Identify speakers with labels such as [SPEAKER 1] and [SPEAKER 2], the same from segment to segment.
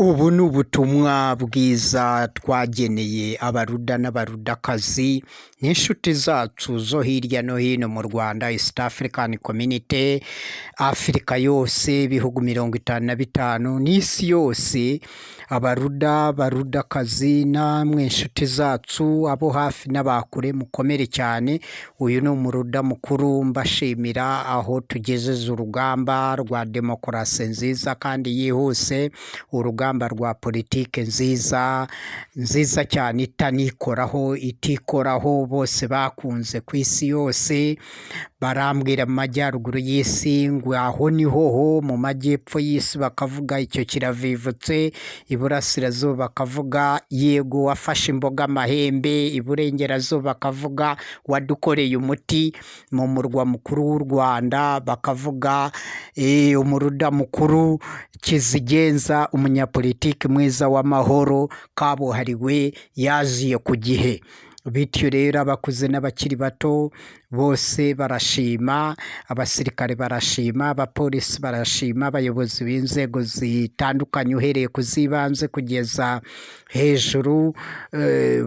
[SPEAKER 1] Ubu ni ubutumwa bwiza twageneye abaruda n'abarudakazi n'inshuti zacu zo hirya no hino mu Rwanda, East African Community, Afurika yose, ibihugu 55 n'isi yose. Abaruda, barudakazi, namwe inshuti zacu, abo hafi n'abakure, mukomere cyane. Uyu ni umuruda mukuru mbashimira aho tugejeje urugamba rwa demokarasi nziza kandi yihuse, urugamba rwa politike nziza cyane itikoraho, bose bakunze ku isi yose. Barambwira mu majyaruguru y'isi ngo aho niho, mu majyepfo y'isi bakavuga icyo kiravivutse, iburasirazuba bakavuga yego wafashe imboga amahembe, iburengerazuba bakavuga wadukoreye umuti, mu murwa mukuru w'u Rwanda bakavuga umuruda mukuru Kizigenza, umunyapolitiki mwiza w'amahoro kabuhariwe, yaziye ku gihe. Bityo rero abakuze n'abakiri bato bose barashima, abasirikare barashima, abapolisi barashima, abayobozi b'inzego zitandukanye uhereye ku z'ibanze kugeza hejuru,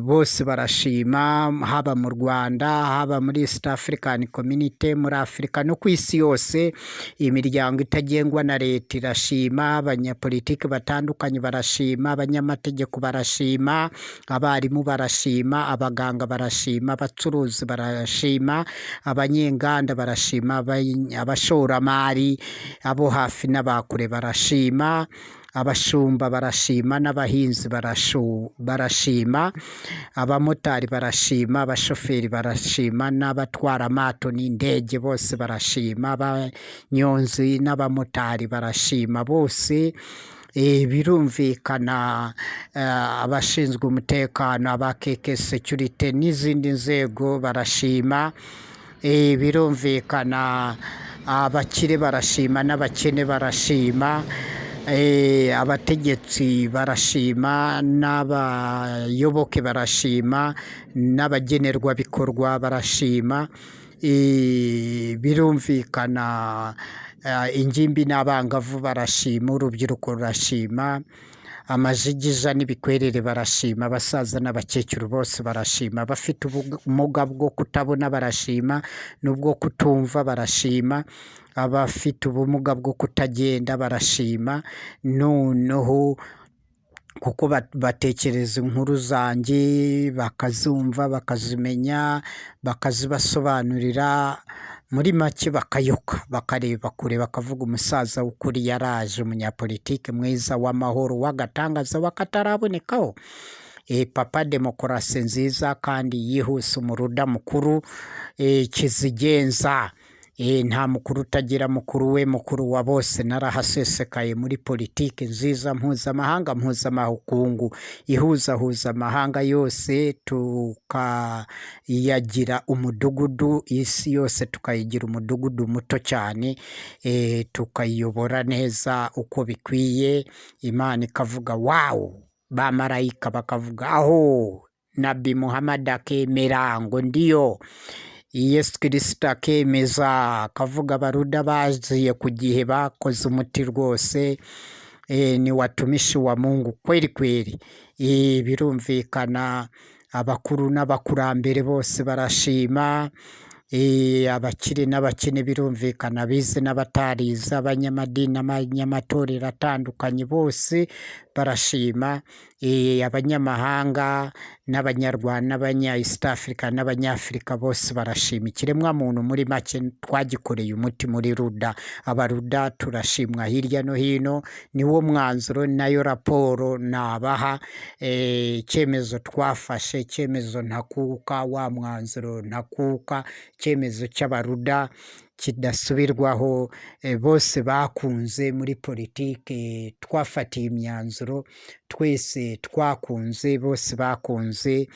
[SPEAKER 1] bose barashima, haba mu Rwanda, haba muri East African Community, muri Afurika no ku isi yose. Imiryango itagengwa na leta irashima, abanyapolitiki batandukanye barashima, abanyamategeko barashima, abarimu barashima, abaganga barashima, abacuruzi barashima, abanyenganda barashima, abashoramari, abo hafi n'abakure barashima, abashumba barashima, n'abahinzi barashima, abamotari barashima, abashoferi barashima, n'abatwara amato n'indege bose barashima, abanyonzi n'abamotari barashima bose. Birumvikana abashinzwe umutekano, aba KK Security n'izindi nzego barashima. Birumvikana abakire barashima n'abakene barashima, abategetsi barashima, n'abayoboke barashima, n'abagenerwabikorwa barashima. Birumvikana ingimbi n'abangavu barashima, urubyiruko rurashima, amajigija n'ibikwerere barashima, abasaza n'abakecuru bose barashima, abafite ubumuga bwo kutabona barashima n'ubwo kutumva barashima, abafite ubumuga bwo kutagenda barashima. Noneho kuko batekereza inkuru zanjye bakazumva, bakazimenya, bakazibasobanurira, muri make bakayoka, bakareba kure, bakavuga umusaza w'ukuri yaraje, umunyapolitike mwiza w'amahoro w'agatangaza wakatarabonekaho. Papa demokarasi nziza kandi yihuse, umuruda mukuru Kizigenza. Nta mukuru utagira mukuru we, mukuru wa bose, narahasesekaye muri politiki nziza mpuzamahanga, mpuzamakungu, ihuzahuza amahanga yose, tukayagira umudugudu, isi yose tukayigira umudugudu muto cyane, tukayiyobora neza uko bikwiye. Imana ikavuga wawu, bamarayika bakavuga aho, Nabi Muhammad akemera ngo ndiyo, Yesu Kristo akemeza, akavuga abaruda baziye ku gihe, bakoze umuti rwose, ni watumishi wa Mungu kweli kweli. Birumvikana abakuru n'abakurambere bose barashima, abakire n'abakene birumvikana, abize n'abatarize, abanyamadini n'abanyamatorero atandukanye bose barashima, abanyamahanga n'abanyarwanda n'abanya East Africa n'abanyafurika bose barashima. Ikiremwa muntu muri make twagikoreye umuti muri ruda. Abaruda turashimwa hirya no hino, niwo mwanzuro nayo raporo nabaha, icyemezo twafashe, icyemezo ntakuka, wa mwanzuro ntakuka, icyemezo cy'abaruda kidasubirwaho. Bose bakunze muri politike, twafatiye imyanzuro, twese twakunze, bose bakunze.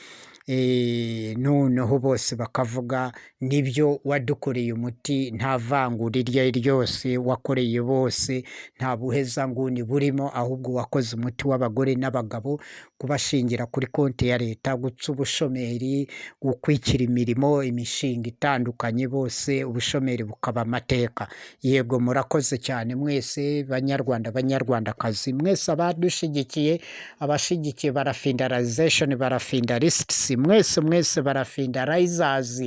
[SPEAKER 1] Noneho bose bakavuga nibyo wadukoreye umuti, nta vangura iryo ari ryose wakoreye bose, nta buhezanguni burimo, ahubwo wakoze umuti w'abagore n'abagabo, kubashingira kuri konti ya leta, guca ubushomeri, gukwikira imirimo, imishinga itandukanye, bose ubushomeri bukaba amateka. Yego murakoze cyane mwese banyarwanda banyarwandakazi, mwese abadushigikiye, abashigikiye barafindarization, barafindarisits, mwese barafindarizers,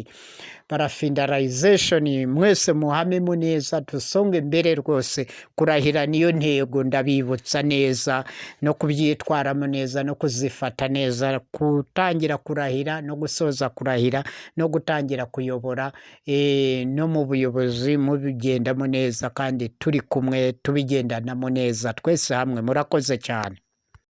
[SPEAKER 1] barafindarization, mwese muhamemu neza, dusonge mbere rwose. Kurahira niyo ntego, ndabibutsa neza no kubyitwaramo neza no kuzifata neza, gutangira kurahira no gusoza kurahira no gutangira kuyobora, no mu buyobozi mubigendamo neza kandi turi kumwe tubigendanamo neza twese hamwe. Murakoze cyane.